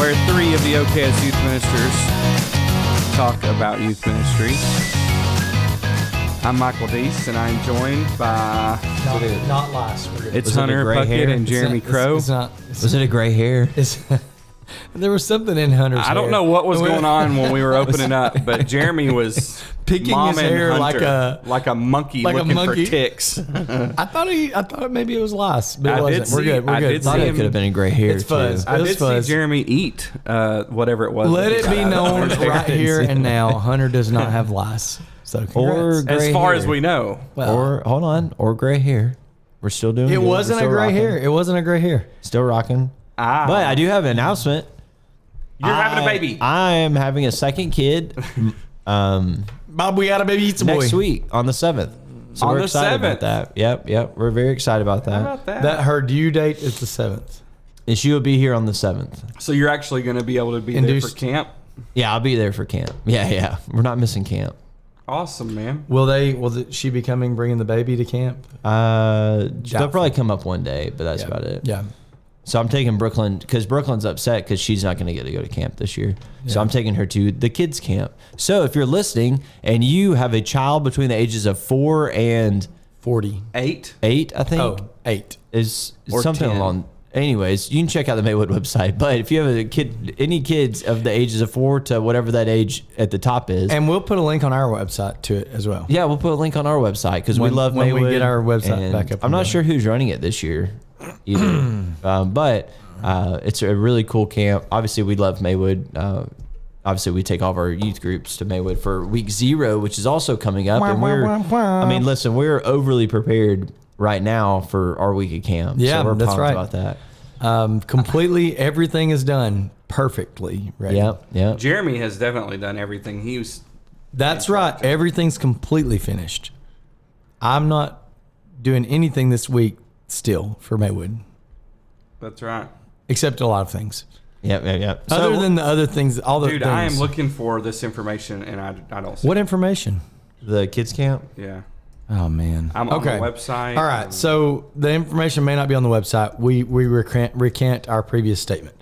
where three of the OKS youth ministers talk about youth ministry. I'm Michael Deese, and I'm joined by... Not last. It's Hunter Puckett and Jeremy Crow. Was it a gray hair? There was something in Hunter's hair. I don't know what was going on when we were opening up, but Jeremy was picking his hair Hunter, like a monkey looking for ticks. I thought maybe it was lice, but it wasn't. We're good. I thought it could have been a gray hair. It's fuzz. I did see Jeremy eat whatever it was. Let it be known right here and now, Hunter does not have lice. So congrats. As far as we know. Or gray hair. We're still doing it. Wasn't a gray hair. It wasn't a gray hair. Still rocking. But I do have an announcement. You're having a baby. I am having a second kid. Bob, we got a baby. Eats a boy next week on the 7th. So on we're the excited 7th. about that. Yep. We're very excited about that. How about that? That her due date is the 7th. And she will be here on the 7th. So you're actually going to be able to be there for camp? Yeah, I'll be there for camp. Yeah. We're not missing camp. Awesome, man. Will she be bringing the baby to camp? They'll probably come up one day, but that's about it. Yeah. So I'm taking Brooklyn because Brooklyn's upset because she's not going to get to go to camp this year. Yeah. So I'm taking her to the kids' camp. So if you're listening and you have a child between the ages of 4 and 48, I think. Oh, 8 is or something 10. along. Anyways, you can check out the Maywood website. But if you have any kids of the ages of 4 to whatever that age at the top is, and we'll put a link on our website to it as well. Yeah, we'll put a link on our website because we love Maywood. When we get our website back up. I'm not sure who's running it this year either. But it's a really cool camp. Obviously, we love Maywood. Obviously, we take all of our youth groups to Maywood for week 0, which is also coming up. And we're overly prepared right now for our week of camp. Yeah, so we're that's pumped right. about that. Completely, everything is done perfectly. Right. Yep. Jeremy has definitely done everything. That's right. Everything's completely finished. I'm not doing anything this week still for Maywood. That's right. Except a lot of things. Yep. Other than the other things, all the dude, things. I am looking for this information, and I don't see What it. information? The kids camp? Yeah. Oh, man. I'm on the website. All right. So the information may not be on the website. We recant our previous statement.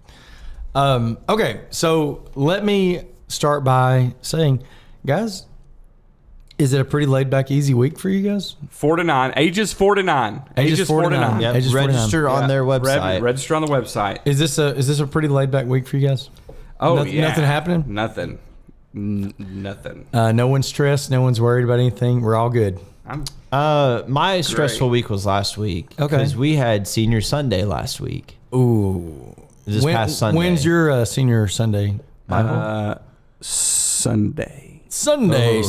Okay. So let me start by saying, guys, is it a pretty laid back, easy week for you guys? 4 to 9. Ages 4 to 9. Ages 4 to 9. Yep. Ages 49. Register on their website. Register on the website. Is this a pretty laid back week for you guys? Oh, nothing, yeah. Nothing happening? Nothing. Nothing. No one's stressed. No one's worried about anything. We're all good. My stressful week was last week. Okay. Because we had Senior Sunday last week. Ooh. This past Sunday. When's your Senior Sunday, Michael? Sunday. Sunday.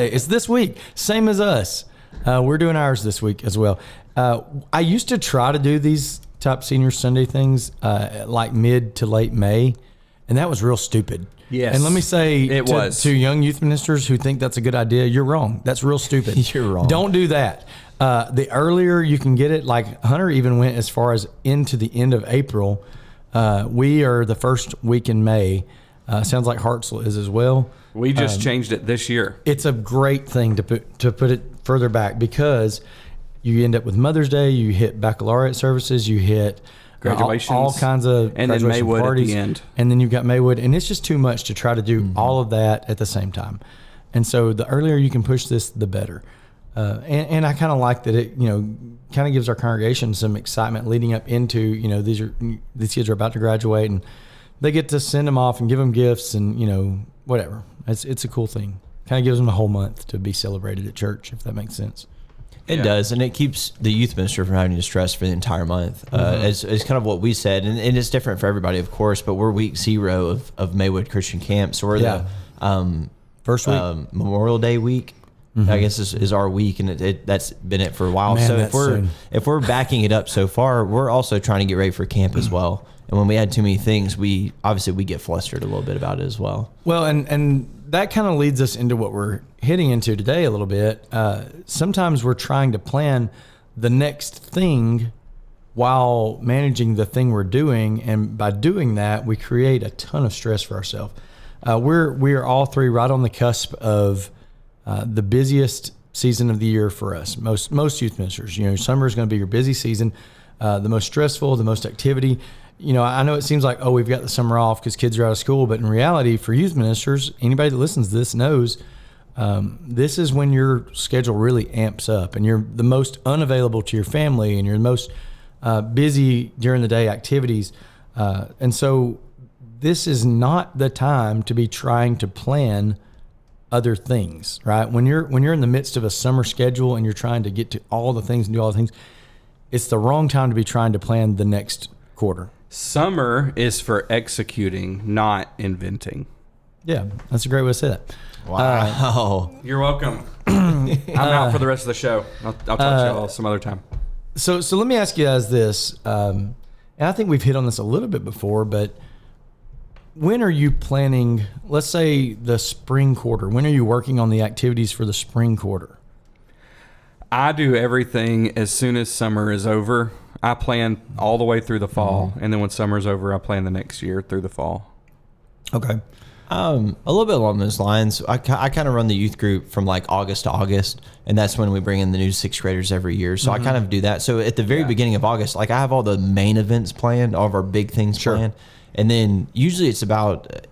It's this week. Same as us. We're doing ours this week as well. I used to try to do these top Senior Sunday things like mid to late May, and that was real stupid. Yes. And let me say was to young youth ministers who think that's a good idea, you're wrong. That's real stupid. You're wrong. Don't do that. The earlier you can get it, like Hunter even went as far as into the end of April. We are the first week in May. Sounds like Hartselle is as well. We just changed it this year. It's a great thing to put it further back because you end up with Mother's Day, you hit baccalaureate services, you hit graduations, all kinds of and then Maywood parties, at the end. And then you've got Maywood, and it's just too much to try to do all of that at the same time. And so the earlier you can push this, the better. And I kind of like that it, kind of gives our congregation some excitement leading up into, these kids are about to graduate and they get to send them off and give them gifts and, whatever. It's a cool thing. Kind of gives them a whole month to be celebrated at church, if that makes sense. It does, and it keeps the youth minister from having to stress for the entire month. It's kind of what we said, and it's different for everybody, of course, but we're week 0 of Maywood Christian Camp, so we're the first week. Memorial Day week. I guess is our week, and that's been it for a while. Man, so if we're backing it up so far, we're also trying to get ready for camp as well. And when we add too many things, we get flustered a little bit about it as well. Well, and that kind of leads us into what we're hitting into today a little bit. Sometimes we're trying to plan the next thing while managing the thing we're doing, and by doing that, we create a ton of stress for ourselves. We are all three right on the cusp of the busiest season of the year for us. Most youth ministers, summer is going to be your busy season, the most stressful, the most activity. I know it seems like, oh, we've got the summer off because kids are out of school, but in reality, for youth ministers, anybody that listens to this knows this is when your schedule really amps up and you're the most unavailable to your family and you're the most busy during the day activities. And so this is not the time to be trying to plan other things, right? When you're in the midst of a summer schedule and you're trying to get to all the things and do all the things, it's the wrong time to be trying to plan the next quarter. Summer is for executing, not inventing. Yeah, that's a great way to say that. Wow. You're welcome. I'm out for the rest of the show. I'll talk to you all some other time. So let me ask you guys this, and I think we've hit on this a little bit before, but when are you planning, let's say the spring quarter, when are you working on the activities for the spring quarter? I do everything as soon as summer is over. I plan all the way through the fall, and then when summer's over, I plan the next year through the fall. Okay. A little bit along those lines. I kind of run the youth group from like August to August, and that's when we bring in the new sixth graders every year. So I kind of do that. So at the very beginning of August, like I have all the main events planned, all of our big things planned, and then usually it's about.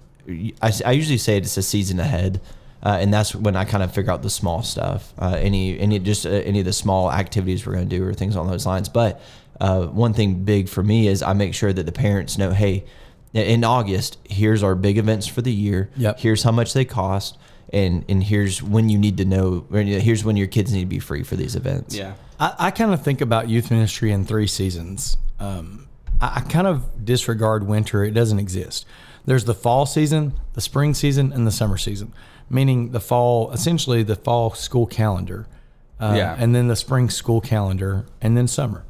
I usually say it's a season ahead, and that's when I kind of figure out the small stuff, any of the small activities we're going to do or things along those lines. But one thing big for me is I make sure that the parents know, hey, in August, here's our big events for the year. Yep. Here's how much they cost, and here's when you need to know. Here's when your kids need to be free for these events. Yeah. I kind of think about youth ministry in 3 seasons. I kind of disregard winter. It doesn't exist. There's the fall season, the spring season, and the summer season, meaning the fall, essentially the fall school calendar, and then the spring school calendar, and then summer.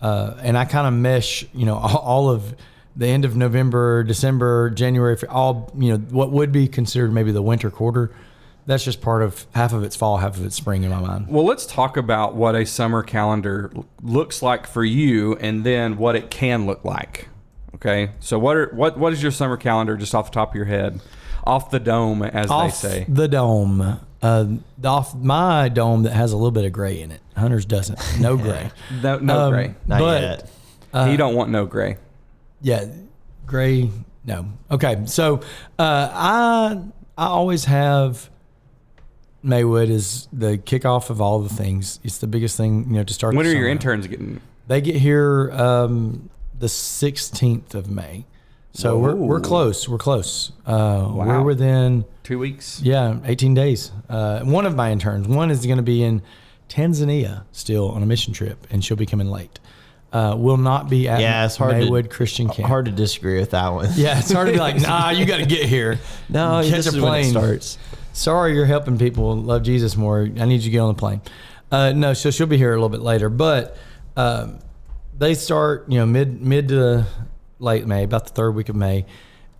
And I kind of mesh, all of the end of November, December, January, all, what would be considered maybe the winter quarter. That's just part of half of it's fall, half of it's spring in my mind. Well, let's talk about what a summer calendar looks like for you, and then what it can look like. Okay, so what is your summer calendar, just off the top of your head, off the dome, as they say? The dome, off my dome that has a little bit of gray in it. Hunter's doesn't. No gray. No gray. Not but, yet. You don't want no gray. Yeah, gray. No. Okay, so I always have. Maywood is the kickoff of all the things. It's the biggest thing, to start. When the are your summer. interns getting? They get here the 16th of May, so we're close. We're close. We're within 2 weeks. 18 days. One of my interns, one is going to be in Tanzania still on a mission trip, and she'll be coming late. Will not be at it's hard Maywood Christian Camp. Hard to disagree with that one. Yeah, it's hard to be like, nah, you got to get here. No, catch this a is when it plane. starts. Sorry, you're helping people love Jesus more. I need you to get on the plane. No, so she'll be here a little bit later, but they start, mid to late May, about the 3rd week of May,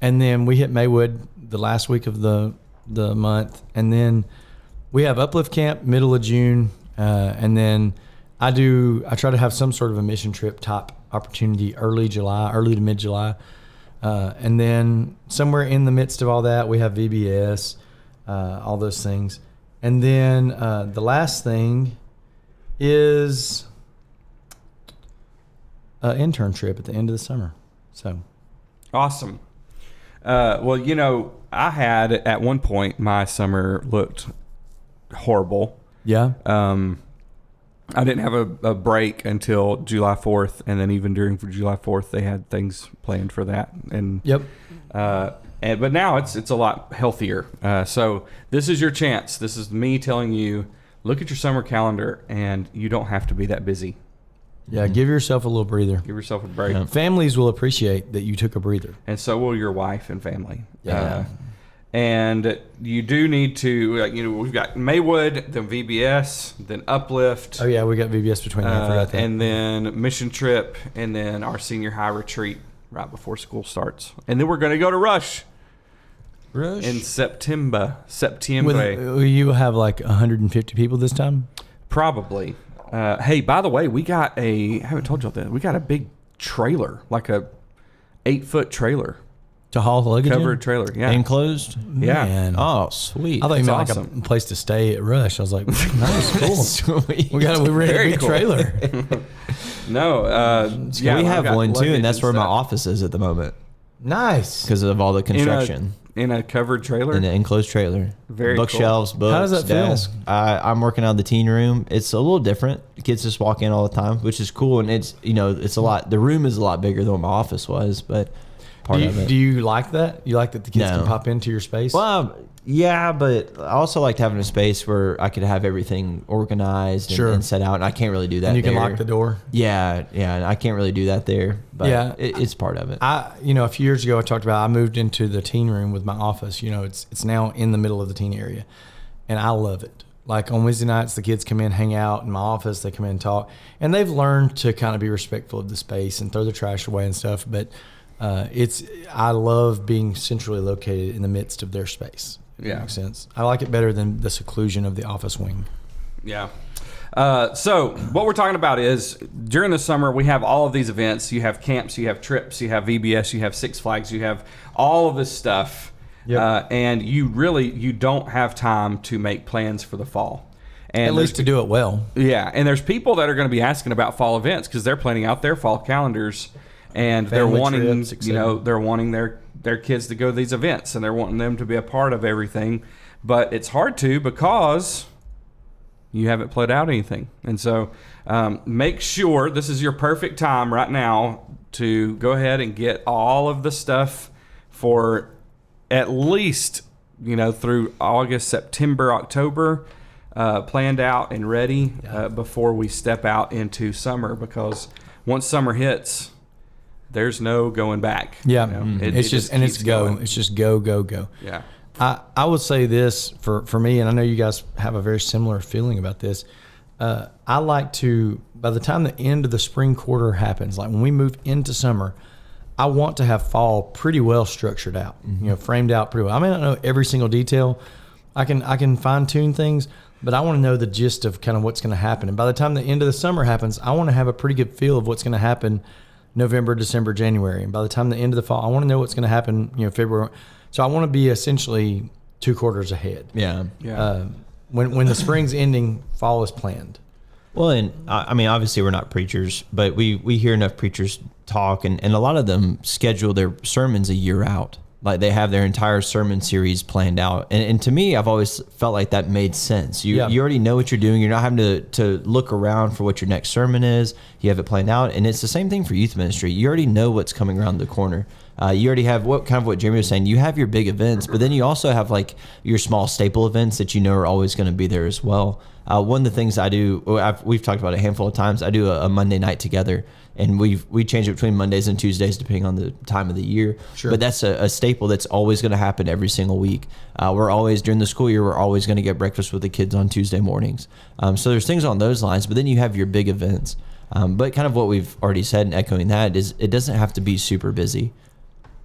and then we hit Maywood the last week of the month, and then we have Uplift Camp middle of June, and then I try to have some sort of a mission trip type opportunity early to mid July, and then somewhere in the midst of all that we have VBS. All those things. And then the last thing is an intern trip at the end of the summer. So Awesome. Well, I had at one point my summer looked horrible. yeah. I didn't have a break until July 4th, and then even during July 4th, they had things planned for that. And Yep. but now it's a lot healthier. So this is your chance. This is me telling you, look at your summer calendar, and you don't have to be that busy. Yeah, give yourself a little breather. Give yourself a break. Yeah. Families will appreciate that you took a breather. And so will your wife and family. Yeah. And you do need to, we've got Maywood, then VBS, then Uplift. Oh yeah, we got VBS between that. I forgot that. And then mission trip, and then our senior high retreat right before school starts. And then we're going to go to Rush in September. Will you have like 150 people this time? Probably. Hey, by the way, I haven't told y'all that, we got a big trailer, like a 8-foot trailer. To haul the luggage in? Covered trailer. Yeah. Enclosed. Yeah. Man. Oh, sweet. I thought you meant That's like awesome. a place to stay at Rush. I was like, nice, cool. Sweet. We rented a Very big cool. trailer. No. Yeah, we I've have got one too, luggage and that's where my stuff. office is at the moment Nice. because of all the construction. In a covered trailer. In an enclosed trailer. Very Bookshelves, books, How does that feel? desk. I'm working out of the teen room. It's a little different. The kids just walk in all the time, which is cool. And it's, it's a lot. The room is a lot bigger than what my office was, but part of it. Do you like that? You like that the kids No. can pop into your space? Well, yeah, but I also liked having a space where I could have everything organized and, Sure. and set out, and I can't really do that. and you can there. lock the door. Yeah, and I can't really do that there. But Yeah. it's part of it. A few years ago, I talked about I moved into the teen room with my office. It's now in the middle of the teen area, and I love it. Like on Wednesday nights, the kids come in, hang out in my office. They come in and talk, and they've learned to kind of be respectful of the space and throw the trash away and stuff. But I love being centrally located in the midst of their space. If Yeah. that makes sense. I like it better than the seclusion of the office wing. Yeah. So what we're talking about is during the summer we have all of these events. You have camps, you have trips, you have VBS, you have Six Flags, you have all of this stuff, and you don't have time to make plans for the fall. And At least to do it well. yeah, and there's people that are going to be asking about fall events because they're planning out their fall calendars, and they're Family wanting trips, et cetera. they're wanting their kids to go to these events, and they're wanting them to be a part of everything, but it's hard to because you haven't played out anything. And so make sure this is your perfect time right now to go ahead and get all of the stuff for at least, through August, September, October, planned out and ready before we step out into summer, because once summer hits, there's no going back. Yeah, It it's keeps go. going. It's just go, go, go. Yeah. I would say this for me, and I know you guys have a very similar feeling about this. I like to, by the time the end of the spring quarter happens, like when we move into summer, I want to have fall pretty well structured out, framed out pretty well. I may not know every single detail. I can fine tune things, but I want to know the gist of kind of what's going to happen. And by the time the end of the summer happens, I want to have a pretty good feel of what's going to happen November, December, January. And by the time the end of the fall, I want to know what's going to happen, February. So I want to be essentially 2 quarters ahead. Yeah. When the spring's ending, fall is planned. Well, and I mean, obviously we're not preachers, but we hear enough preachers talk, and a lot of them schedule their sermons a year out. Like they have their entire sermon series planned out. And to me, I've always felt like that made sense. You already know what you're doing. You're not having to look around for what your next sermon is. You have it planned out. And it's the same thing for youth ministry. You already know what's coming around the corner. You already have what Jeremy was saying. You have your big events, but then you also have like your small staple events that you know are always going to be there as well. One of the things I do, we've talked about it a handful of times. I do a Monday night together, and we change it between Mondays and Tuesdays depending on the time of the year. Sure. But that's a staple that's always going to happen every single week. We're always during the school year. We're always going to get breakfast with the kids on Tuesday mornings. So there's things on those lines. But then you have your big events. But kind of what we've already said and echoing that is it doesn't have to be super busy.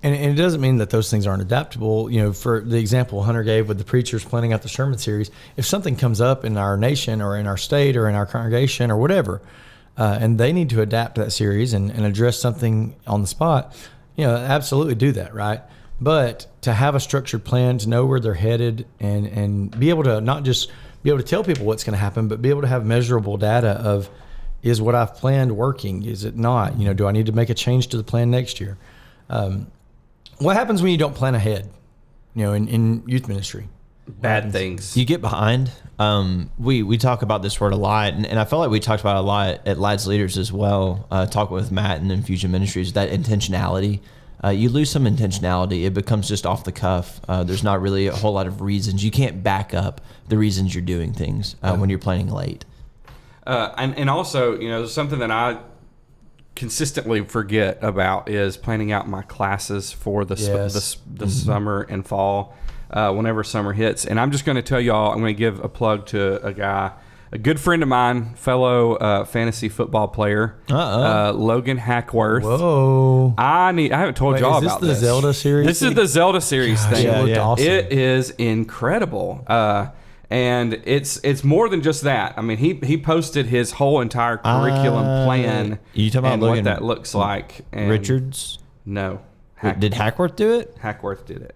And it doesn't mean that those things aren't adaptable. For the example Hunter gave with the preachers planning out the sermon series, if something comes up in our nation or in our state or in our congregation or whatever, and they need to adapt that series and address something on the spot, absolutely do that, right? But to have a structured plan, to know where they're headed, and be able to not just be able to tell people what's going to happen, but be able to have measurable data of, is what I've planned working? Is it not? Do I need to make a change to the plan next year? What happens when you don't plan ahead, in youth ministry? Bad things. You get behind. We talk about this word a lot, and I felt like we talked about it a lot at Lads Leaders as well, talking with Matt and Infusion Ministries, that intentionality. You lose some intentionality. It becomes just off the cuff. There's not really a whole lot of reasons. You can't back up the reasons you're doing things when you're planning late. And also, something that I consistently forget about is planning out my classes for the summer and fall whenever summer hits. And I'm just going to tell y'all, I'm going to give a plug to a good friend of mine, fellow fantasy football player, Logan Hackworth. Whoa. I haven't told y'all about this. Is this the Zelda series? This is the Zelda series thing. It looked awesome. It is incredible. And it's more than just that. I mean, he posted his whole entire curriculum plan. You talking about and Logan what that looks like. And Richards? No. Did Hackworth do it? Hackworth did it.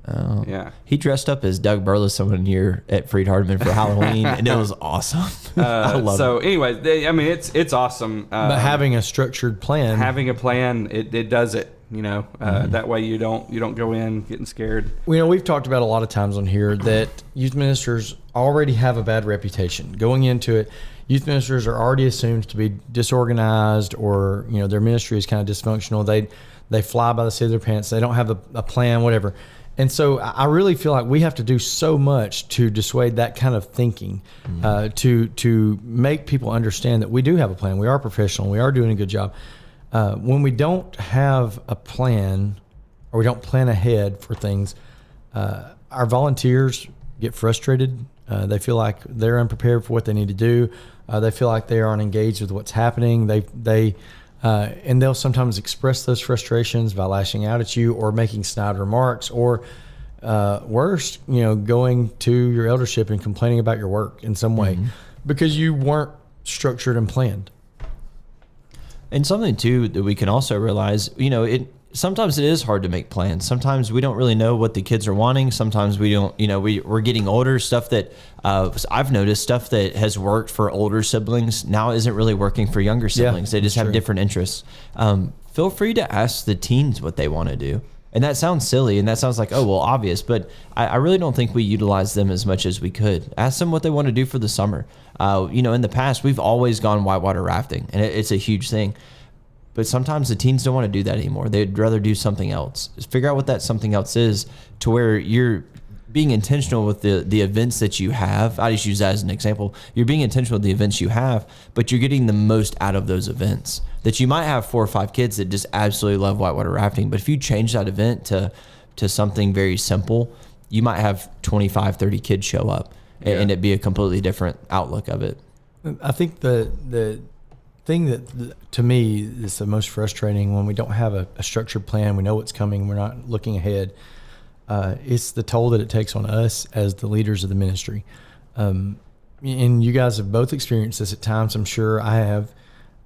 Oh. Yeah. He dressed up as Doug Burleson one year at Freed Hardman for Halloween, and it was awesome. I love so it. anyway, I mean, it's awesome. But having a structured plan, having a plan, it does it. That way you don't go in getting scared. we've talked about a lot of times on here that youth ministers already have a bad reputation going into it. Youth ministers are already assumed to be disorganized, or their ministry is kind of dysfunctional. They fly by the seat of their pants. They don't have a plan, whatever. And so I really feel like we have to do so much to dissuade that kind of thinking, to make people understand that we do have a plan. We are professional. We are doing a good job. When we don't have a plan, or we don't plan ahead for things, our volunteers get frustrated. They feel like they're unprepared for what they need to do. They feel like they aren't engaged with what's happening. And they'll sometimes express those frustrations by lashing out at you or making snide remarks, or worse, going to your eldership and complaining about your work in some way because you weren't structured and planned. And something too that we can also realize, sometimes it is hard to make plans. Sometimes we don't really know what the kids are wanting. Sometimes we don't, we're getting older. Stuff that I've noticed, stuff that has worked for older siblings now isn't really working for younger siblings. They just have different interests. Feel free to ask the teens what they want to do. And that sounds silly, and that sounds like, oh, well, obvious, but I really don't think we utilize them as much as we could. Ask them what they want to do for the summer. In the past, we've always gone whitewater rafting, and it's a huge thing. But sometimes the teens don't want to do that anymore. They'd rather do something else. Just figure out what that something else is, to where you're being intentional with the events that you have. I just use that as an example. You're being intentional with the events you have, but you're getting the most out of those events. That you might have 4 or 5 kids that just absolutely love whitewater rafting, but if you change that event to something very simple, you might have 25, 30 kids show up, and it'd be a completely different outlook of it. I think the thing that to me is the most frustrating when we don't have a structured plan, we know what's coming, we're not looking ahead, it's the toll that it takes on us as the leaders of the ministry. And you guys have both experienced this at times, I'm sure I have.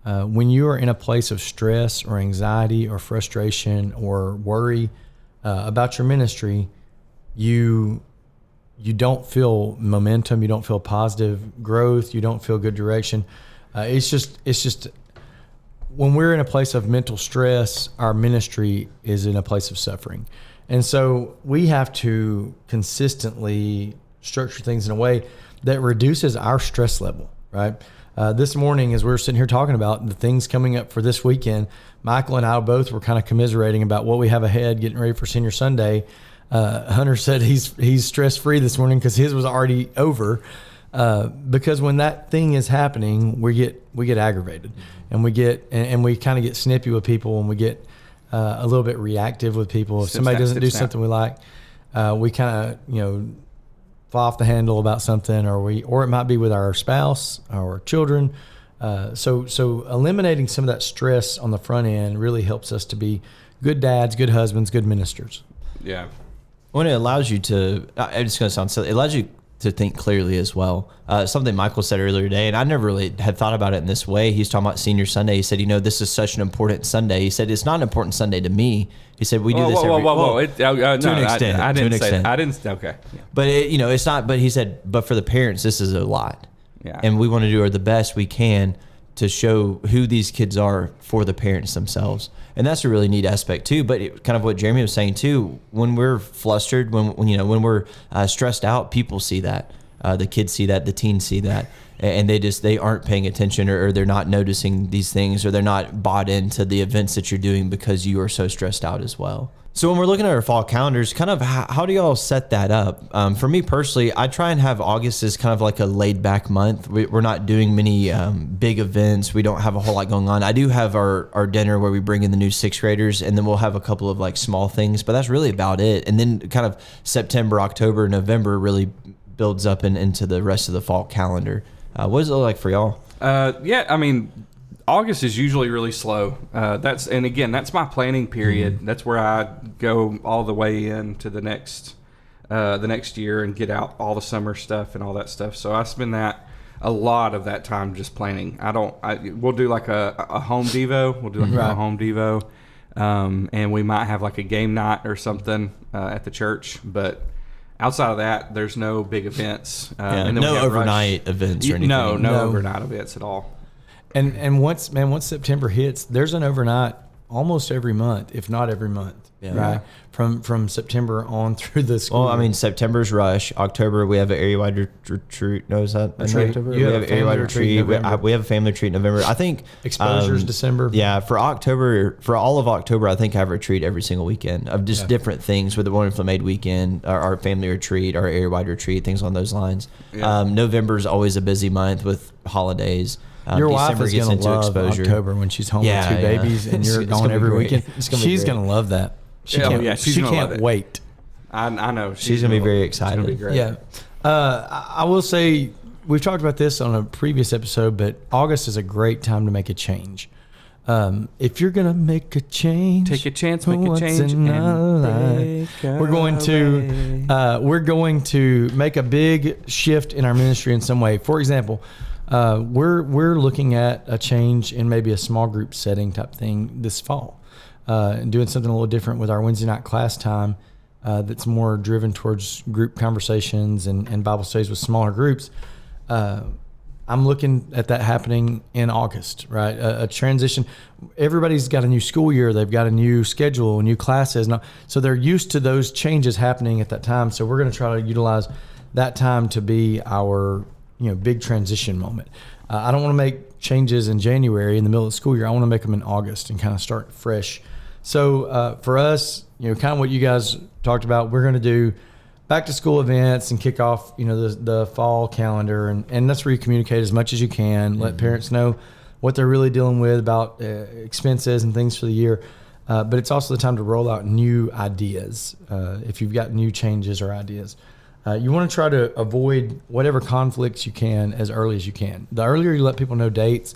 When you are in a place of stress or anxiety or frustration or worry about your ministry, you don't feel momentum, you don't feel positive growth, you don't feel good direction. It's just when we're in a place of mental stress, our ministry is in a place of suffering. And so we have to consistently structure things in a way that reduces our stress level, right? This morning, as we were sitting here talking about the things coming up for this weekend, Michael and I both were kind of commiserating about what we have ahead, getting ready for Senior Sunday. Hunter said he's stress-free this morning because his was already over. Because when that thing is happening, we get aggravated, and we kind of get snippy with people, and we get a little bit reactive with people. If somebody doesn't do something we like, we kind of fly off the handle about something, or it might be with our spouse or children. So eliminating some of that stress on the front end really helps us to be good dads, good husbands, good ministers. Yeah. When it allows you to, it's going to sound silly, it allows you to think clearly as well. Something Michael said earlier today, and I never really had thought about it in this way. He's talking about Senior Sunday. He said, this is such an important Sunday. He said, it's not an important Sunday to me. He said, we do this every... To an extent. I didn't say that. I didn't... Okay. Yeah. But, it's not... But he said, but for the parents, this is a lot. Yeah. And we want to do the best we can to show who these kids are for the parents themselves. And that's a really neat aspect too. But kind of what Jeremy was saying too, when we're flustered, when we're stressed out, people see that. The kids see that, the teens see that, and they aren't paying attention, or they're not noticing these things, or they're not bought into the events that you're doing because you are so stressed out as well. So when we're looking at our fall calendars, kind of how do y'all set that up? For me personally, I try and have August as kind of like a laid back month. We're not doing many big events. We don't have a whole lot going on. I do have our dinner where we bring in the new 6th graders, and then we'll have a couple of like small things, but that's really about it. And then kind of September, October, November really builds up into the rest of the fall calendar. What does it look like for y'all? August is usually really slow. That's my planning period. That's where I go all the way into the next year and get out all the summer stuff and all that stuff. So I spend a lot of that time just planning. We'll do like a home devo. We'll do like a home devo. and we might have like a game night or something at the church. But outside of that, there's no big events. Yeah, and then we no have overnight events or anything. No No. overnight events at all. And once September hits, there's an overnight almost every month, if not every month. Yeah. Right. From September on through the school. Well, I year. mean, September's Rush. October, we have an area-wide retreat. No, is that in Retreat. October? You We have have a an area-wide family retreat in retreat. November. We have a family retreat in November. I think Exposures December. Yeah, for October, for all of October, I think I have a retreat every single weekend of just different things with the Wonderful Made weekend, our family retreat, our area-wide retreat, things on those lines. Yeah. November's always a busy month with holidays. Your wife December is gets going to into love exposure. October when she's home Yeah, with two yeah. babies and you're It's gone gonna be every great. weekend. It's gonna be She's great. going to love that. She Yeah, can't, yeah, she's she gonna can't love it. wait. I know She's gonna be very It's gonna be excited. great. Yeah. I will say, we've talked about this on a previous episode, but August is a great time to make a change. If you're going to make a change, Take a chance, make a once change, in and our life, break we're going to make a big shift in our ministry in some way. For example, we're looking at a change in maybe a small group setting type thing this fall, and doing something a little different with our Wednesday night class time. That's more driven towards group conversations and Bible studies with smaller groups. I'm looking at that happening in August, right? A transition. Everybody's got a new school year. They've got a new schedule, new classes. So they're used to those changes happening at that time. So we're going to try to utilize that time to be our, big transition moment. I don't want to make changes in January in the middle of the school year. I want to make them in August and kind of start fresh. So for us, kind of what you guys talked about, we're going to do back to school events and kick off, the fall calendar, and that's where you communicate as much as you can. Let parents know what they're really dealing with about expenses and things for the year. But it's also the time to roll out new ideas. If you've got new changes or ideas, you want to try to avoid whatever conflicts you can as early as you can. The earlier you let people know dates,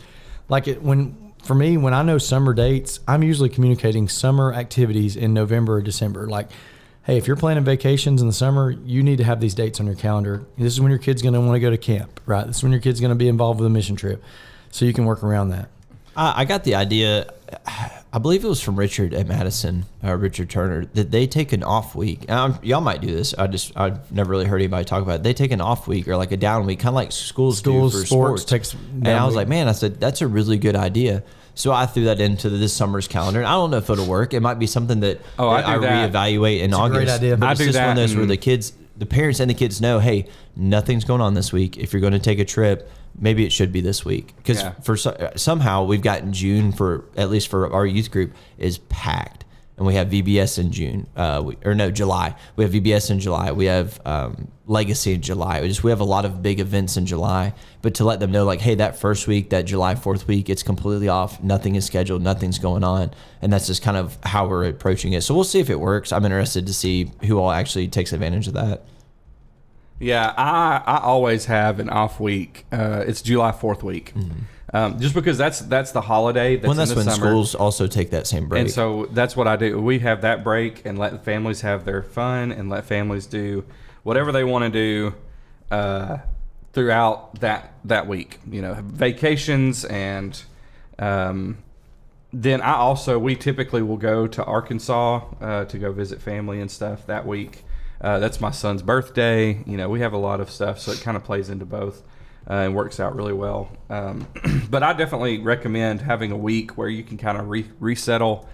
for me, when I know summer dates, I'm usually communicating summer activities in November or December. Like, hey, if you're planning vacations in the summer, you need to have these dates on your calendar. This is when your kid's going to want to go to camp, right? This is when your kid's going to be involved with a mission trip. So you can work around that. I got the idea. I believe it was from Richard at Madison, Richard Turner, that they take an off week. Y'all might do this. I've never really heard anybody talk about it. They take an off week or like a down week, kind of like schools do for sports. Takes And I was like, man, I said, that's a really good idea. So I threw that into this summer's calendar. And I don't know if it'll work. It might be something that I do that. reevaluate in August. great idea. But I it's do just one of that those where and- the parents and the kids know, hey, nothing's going on this week. If you're going to take a trip, maybe it should be this week. Because somehow we've gotten June, at least for our youth group, is packed. And we have VBS in June, July. We have VBS in July. We have Legacy in July. We have a lot of big events in July. But to let them know, like, hey, that first week, that July 4th week, it's completely off. Nothing is scheduled. Nothing's going on. And that's just kind of how we're approaching it. So we'll see if it works. I'm interested to see who all actually takes advantage of that. Yeah, I always have an off week. It's July 4th week, just because that's the holiday. That's That's in the when summer. schools also take that same break. And so that's what I do. We have that break and let the families have their fun and let families do whatever they want to do throughout that week. Vacations and then we typically will go to Arkansas to go visit family and stuff that week. That's my son's birthday. We have a lot of stuff, so it kind of plays into both and works out really well. But I definitely recommend having a week where you can kind of resettle,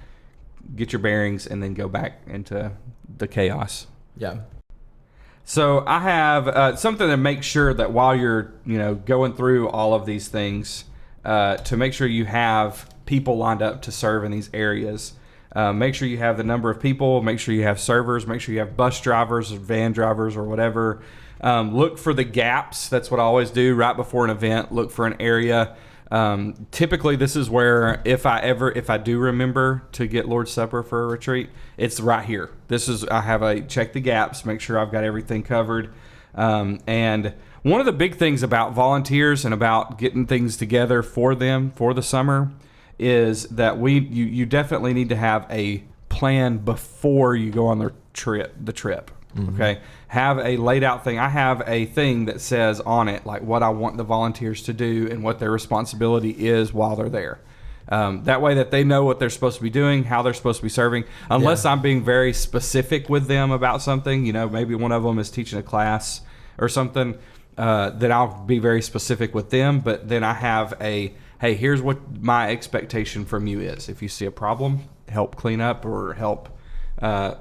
get your bearings, and then go back into the chaos. Yeah. So I have something to make sure that while you're going through all of these things, to make sure you have people lined up to serve in these areas. Make sure you have the number of people. Make sure you have servers. Make sure you have bus drivers or van drivers or whatever. Look for the gaps. That's what I always do right before an event. Look for an area. Typically, this is where if I do remember to get Lord's Supper for a retreat, it's right here. I have a check the gaps. Make sure I've got everything covered. And one of the big things about volunteers and about getting things together for them for the summer is that you definitely need to have a plan before you go on the trip. Mm-hmm. Okay, have a laid out thing. I have a thing that says on it like what I want the volunteers to do and what their responsibility is while they're there. That way that they know what they're supposed to be doing, how they're supposed to be serving, unless I'm being very specific with them about something. Maybe one of them is teaching a class or something, that I'll be very specific with them. But then I have hey, here's what my expectation from you is. If you see a problem, help clean up or help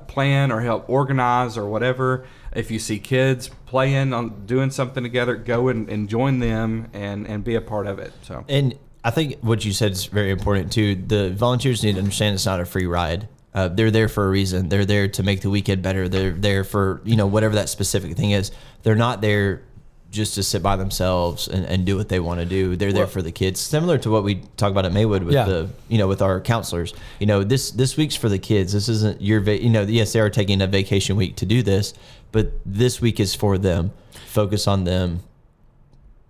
plan or help organize or whatever. If you see kids playing on doing something together, go and join them and be a part of it. So, and I think what you said is very important too. The volunteers need to understand it's not a free ride. They're there for a reason. They're there to make the weekend better. They're there for, whatever that specific thing is. They're not there just to sit by themselves and do what they want to do. They're there for the kids. Similar to what we talk about at Maywood with with our counselors. This week's for the kids. This isn't your, yes, they are taking a vacation week to do this, but this week is for them. Focus on them.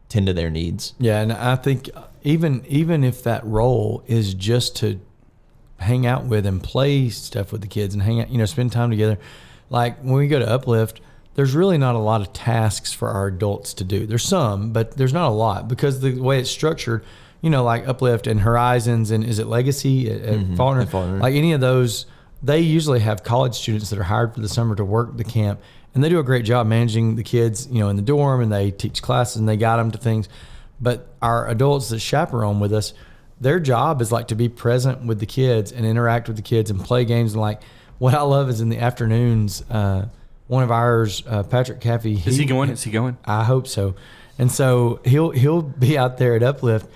Tend to their needs. Yeah, and I think even if that role is just to hang out with and play stuff with the kids and hang out, spend time together. Like when we go to Uplift, there's really not a lot of tasks for our adults to do. There's some, but there's not a lot because the way it's structured, like Uplift and Horizons and is it Legacy at Faulkner? Like any of those, they usually have college students that are hired for the summer to work the camp, and they do a great job managing the kids, in the dorm, and they teach classes and they guide them to things. But our adults that chaperone with us, their job is like to be present with the kids and interact with the kids and play games. And like what I love is in the afternoons, one of ours, Patrick Caffey. Is he going? Is he going? I hope so. And so he'll be out there at Uplift,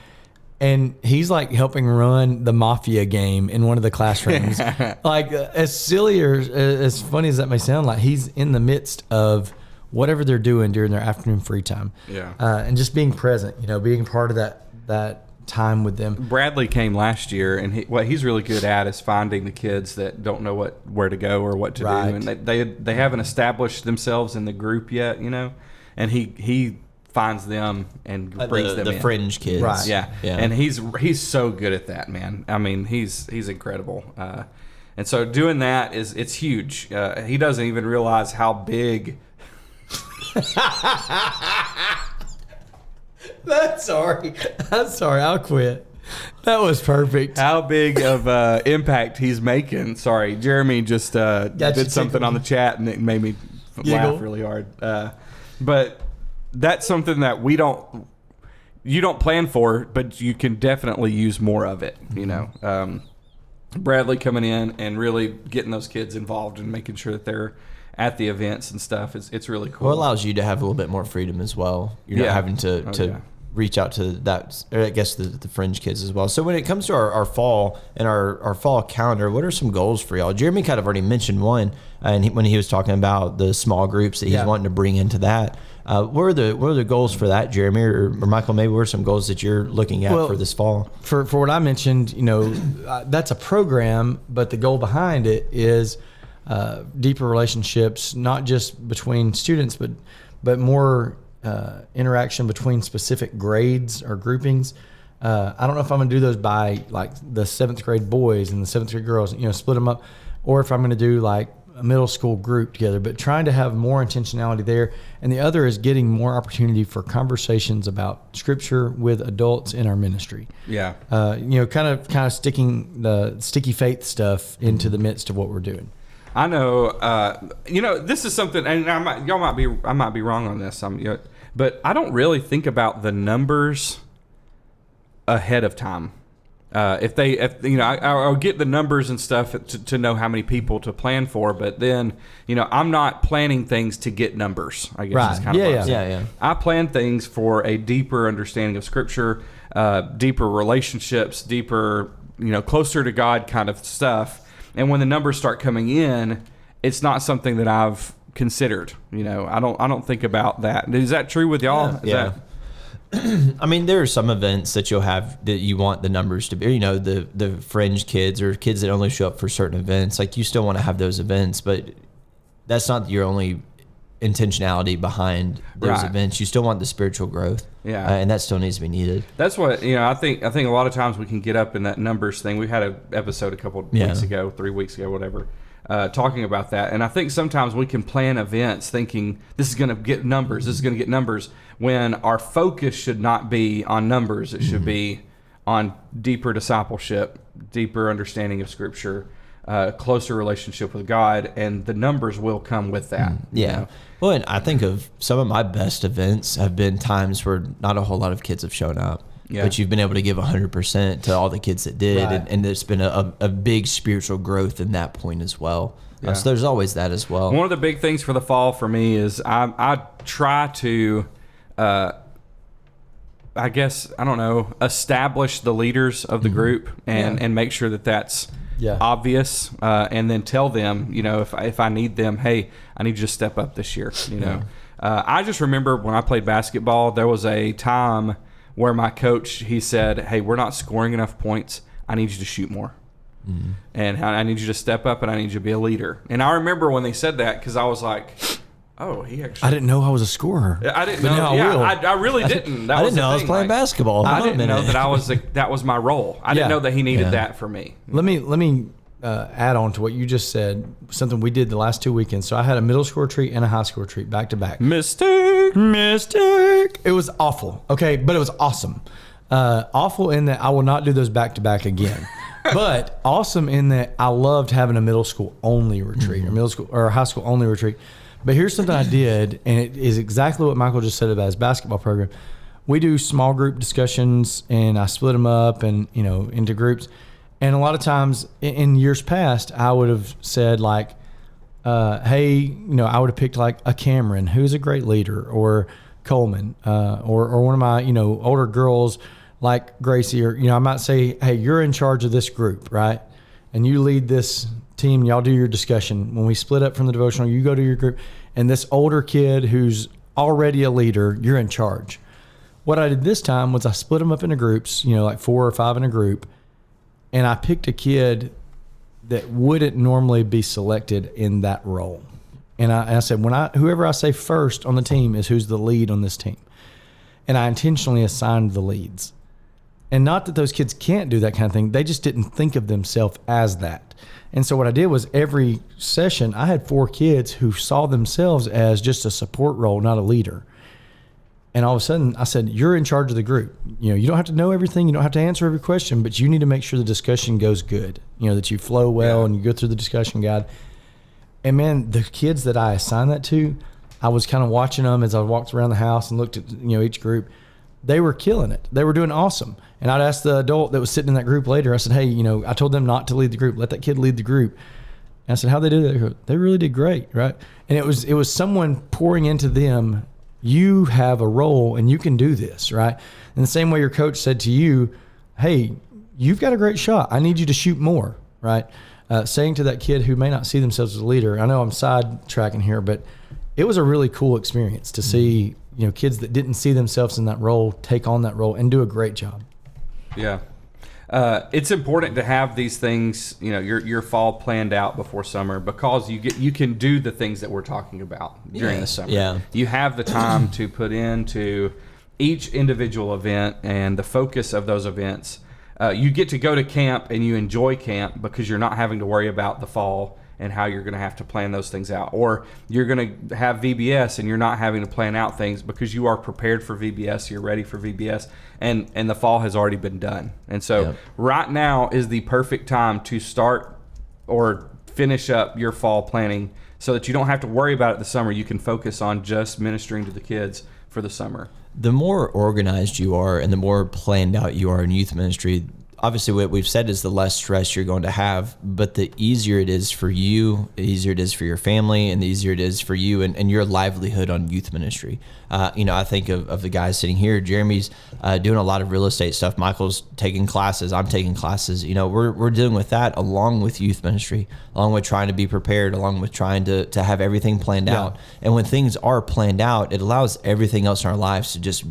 and he's like helping run the Mafia game in one of the classrooms. Like as silly or as funny as that may sound, like he's in the midst of whatever they're doing during their afternoon free time. Yeah. And just being present, being part of that time with them. Bradley came last year, and what he's really good at is finding the kids that don't know where to go or what to do, and they haven't established themselves in the group yet, and he finds them and brings them the in. fringe kids, right? Yeah, and he's so good at that, man. I mean, he's incredible, and so doing that it's huge. He doesn't even realize how big. I'm sorry. I'll quit. That was perfect. How big of impact he's making. Sorry, Jeremy just did something on the chat and it made me laugh really hard. But that's something that you don't plan for, but you can definitely use more of it. Bradley coming in and really getting those kids involved and making sure that they're at the events and stuff. It's really cool. Well, it allows you to have a little bit more freedom as well. You're not having to reach out to that, or I guess the fringe kids as well. So when it comes to our fall and our fall calendar, what are some goals for y'all? Jeremy kind of already mentioned one, and when he was talking about the small groups that he's wanting to bring into that. What are the goals for that, Jeremy or Michael? Maybe what are some goals that you're looking at for this fall? For what I mentioned, that's a program, but the goal behind it is deeper relationships, not just between students, but more interaction between specific grades or groupings. I don't know if I'm going to do those by like the 7th grade boys and the 7th grade girls, split them up, or if I'm going to do like a middle school group together, but trying to have more intentionality there. And the other is getting more opportunity for conversations about scripture with adults in our ministry. Yeah. Kind of sticking the sticky faith stuff into the midst of what we're doing. I know, this is something, and I might be wrong on this, but I don't really think about the numbers ahead of time. I'll get the numbers and stuff to know how many people to plan for, but then, I'm not planning things to get numbers. I guess is kind of what I'm saying. I plan things for a deeper understanding of Scripture, deeper relationships, deeper, closer to God kind of stuff. And when the numbers start coming in, it's not something that I've considered. I don't think about that. Is that true with y'all? Yeah. I mean, there are some events that you'll have that you want the numbers to be, the fringe kids or kids that only show up for certain events. Like you still want to have those events, but that's not your only intentionality behind those events. You still want the spiritual growth. Yeah. And that still needs to be needed. That's what, I think a lot of times we can get up in that numbers thing. We had an episode a couple of weeks ago, 3 weeks ago, whatever, talking about that. And I think sometimes we can plan events thinking this is going to get numbers, when our focus should not be on numbers. It should be on deeper discipleship, deeper understanding of Scripture, closer relationship with God, and the numbers will come with that. Yeah. You know? Well, and I think of some of my best events have been times where not a whole lot of kids have shown up. Yeah. But you've been able to give 100% to all the kids that did, Right. and there's been a big spiritual growth in that point as well. Yeah. So there's always that as well. One of the big things for the fall for me is I try to, I guess, I don't know, establish the leaders of the group and make sure that that's obvious, and then tell them, you know, if I need them, hey, I need you to step up this year, you know. I just remember when I played basketball, there was a time where my coach, he said, hey, we're not scoring enough points. I need you to shoot more. And I need you to step up, and I need you to be a leader. And I remember when they said that, because I was like, oh, he actually... I didn't know I was a scorer. I didn't But know. now I Yeah, will. I really didn't. That I was didn't the know I was thing. playing Like, basketball. I Hold on a didn't know minute. that that was my role. I didn't know that he needed that for me. Let me add on to what you just said. Something we did the last 2 weekends. So I had a middle school retreat and a high school retreat back to back. Mistake. It was awful. Okay, but it was awesome. Awful in that I will not do those back to back again. But awesome in that I loved having a middle school only retreat or middle school or high school only retreat. But here's something I did, and it is exactly what Michael just said about his basketball program. We do small group discussions, and I split them up and, you know, into groups. And a lot of times in years past, I would have said like, hey, you know, I would have picked like a Cameron, who's a great leader, or Coleman, or one of my, you know, older girls like Gracie, or, you know, I might say, hey, you're in charge of this group, right? And you lead this team, y'all do your discussion. When we split up from the devotional, you go to your group, and this older kid who's already a leader, you're in charge. What I did this time was I split them up into groups, you know, like 4 or 5 in a group, and I picked a kid that wouldn't normally be selected in that role. And I said, whoever I say first on the team is who's the lead on this team. And I intentionally assigned the leads. And not that those kids can't do that kind of thing. They just didn't think of themselves as that. And so what I did was every session, I had 4 kids who saw themselves as just a support role, not a leader. And all of a sudden I said, you're in charge of the group. You know, you don't have to know everything. You don't have to answer every question, but you need to make sure the discussion goes good. You know, that you flow well and you go through the discussion guide. And man, the kids that I assigned that to, I was kind of watching them as I walked around the house and looked at, you know, each group. They were killing it. They were doing awesome. And I'd ask the adult that was sitting in that group later, I said, hey, you know, I told them not to lead the group. Let that kid lead the group. And I said, how'd they do that? They go, they really did great, right? And it was someone pouring into them, you have a role and you can do this, right? In the same way your coach said to you, hey, you've got a great shot. I need you to shoot more, right? Saying to that kid who may not see themselves as a leader, I know I'm sidetracking here, but it was a really cool experience to see, you know, kids that didn't see themselves in that role take on that role and do a great job. Yeah. It's important to have these things, you know, your fall planned out before summer, because you can do the things that we're talking about during the summer. Yeah. You have the time to put into each individual event and the focus of those events. You get to go to camp and you enjoy camp because you're not having to worry about the fall and how you're going to have to plan those things out. Or you're going to have VBS and you're not having to plan out things because you are prepared for VBS, you're ready for VBS, and the fall has already been done. And so right now is the perfect time to start or finish up your fall planning so that you don't have to worry about it this summer. You can focus on just ministering to the kids for the summer. The more organized you are and the more planned out you are in youth ministry, obviously what we've said is the less stress you're going to have, but the easier it is for you, the easier it is for your family, and the easier it is for you and your livelihood on youth ministry. You know, I think of the guys sitting here. Jeremy's doing a lot of real estate stuff. Michael's taking classes. I'm taking classes. You know, we're dealing with that along with youth ministry, along with trying to be prepared, along with trying to have everything planned out. And when things are planned out, it allows everything else in our lives to just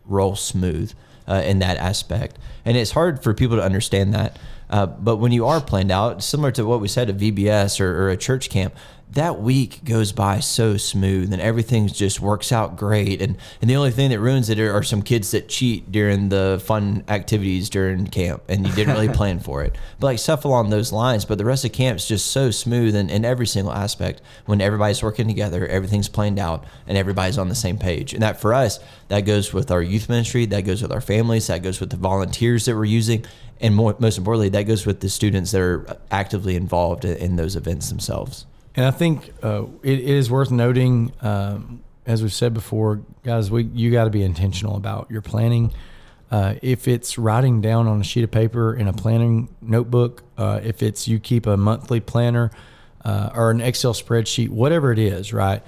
roll smooth in that aspect. And it's hard for people to understand that. But when you are planned out, similar to what we said, a VBS or a church camp, that week goes by so smooth and everything just works out great. And the only thing that ruins it are some kids that cheat during the fun activities during camp and you didn't really plan for it. But like stuff along those lines. But the rest of camp's just so smooth in every single aspect when everybody's working together, everything's planned out, and everybody's on the same page. And that for us, that goes with our youth ministry, that goes with our families, that goes with the volunteers that we're using. And most importantly, that goes with the students that are actively involved in those events themselves. And I think it is worth noting, as we've said before, guys, you got to be intentional about your planning. If it's writing down on a sheet of paper in a planning notebook, if it's you keep a monthly planner or an Excel spreadsheet, whatever it is, right?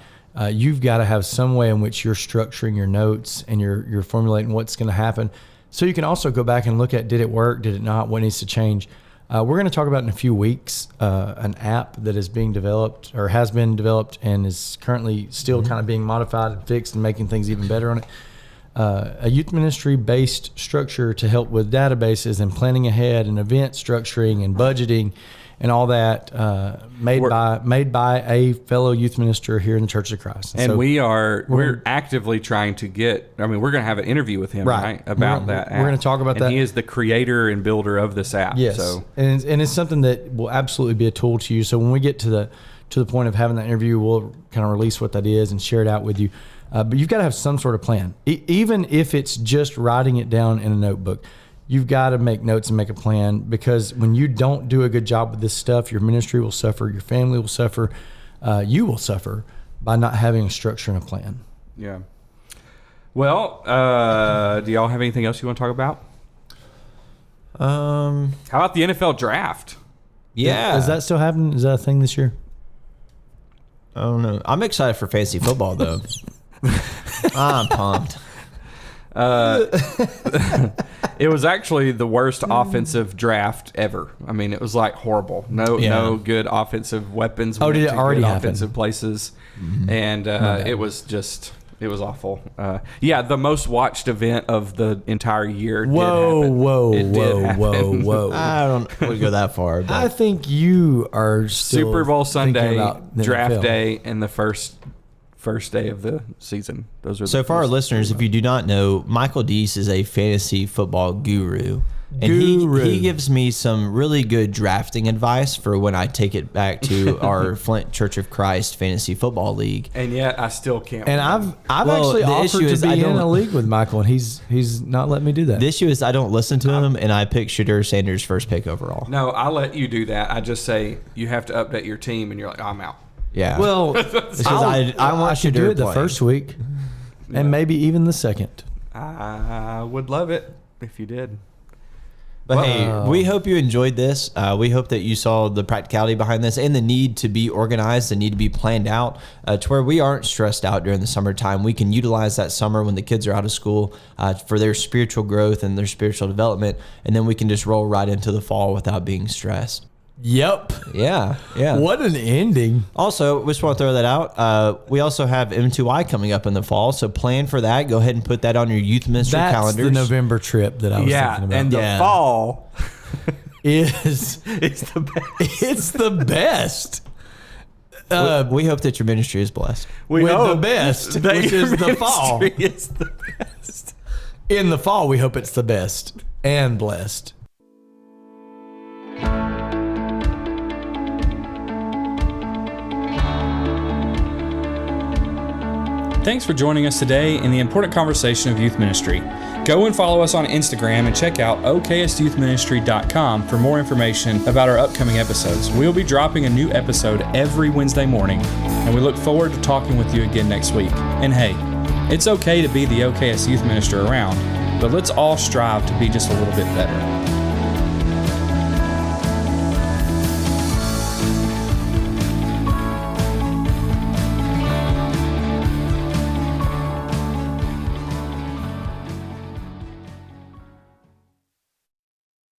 You've got to have some way in which you're structuring your notes and you're formulating what's going to happen. So you can also go back and look at, did it work? Did it not? What needs to change? We're going to talk about in a few weeks an app that is being developed or has been developed and is currently still kind of being modified and fixed and making things even better on it. A youth ministry based structure to help with databases and planning ahead and event structuring and budgeting and all that made by a fellow youth minister here in the Church of Christ. And so we're actively trying to get, we're going to have an interview with him right about that app. We're going to talk about that. He is the creator and builder of this app. Yes. So. And it's something that will absolutely be a tool to you. So when we get to the point of having that interview, we'll kind of release what that is and share it out with you. But you've got to have some sort of plan. Even if it's just writing it down in a notebook, you've got to make notes and make a plan, because when you don't do a good job with this stuff, your ministry will suffer, your family will suffer, you will suffer by not having a structure and a plan. Yeah. Well, do y'all have anything else you want to talk about? How about the NFL draft? Yeah. Is that still happening? Is that a thing this year? I don't know. I'm excited for fantasy football, though. I'm pumped. It was actually the worst offensive draft ever. It was like horrible. No good offensive weapons. Oh, did it already happen? Offensive places, and it was awful. The most watched event of the entire year. Whoa. I don't want to go that far. But I think you are still Super Bowl Sunday, draft NFL. day, and the first day of the season. Those are so for our listeners, if you do not know, Michael Deese is a fantasy football guru. And he gives me some really good drafting advice for when I take it back to our Flint Church of Christ Fantasy Football League. And yet I still can't. And I've actually offered to be in a league with Michael, and he's not letting me do that. The issue is I don't listen to him, and I pick Shadur Sanders first pick overall. No, I let you do that. I just say you have to update your team, and you're like, I'm out. Yeah. Well, I should do it the first week, and maybe even the second. I would love it if you did. But hey, we hope you enjoyed this. We hope that you saw the practicality behind this and the need to be organized, the need to be planned out to where we aren't stressed out during the summertime. We can utilize that summer when the kids are out of school for their spiritual growth and their spiritual development, and then we can just roll right into the fall without being stressed. Yep. Yeah. What an ending. Also, we just want to throw that out. We also have M2I coming up in the fall, so plan for that. Go ahead and put that on your youth ministry calendars. That's the November trip that I was thinking about. And the fall it's the best. It's the best. We hope that your ministry is blessed. With the best, which is the fall. It's the best. In the fall, we hope it's the best and blessed. Thanks for joining us today in the important conversation of youth ministry. Go and follow us on Instagram and check out oksyouthministry.com for more information about our upcoming episodes. We'll be dropping a new episode every Wednesday morning, and we look forward to talking with you again next week. And hey, it's okay to be the OKS youth minister around, but let's all strive to be just a little bit better.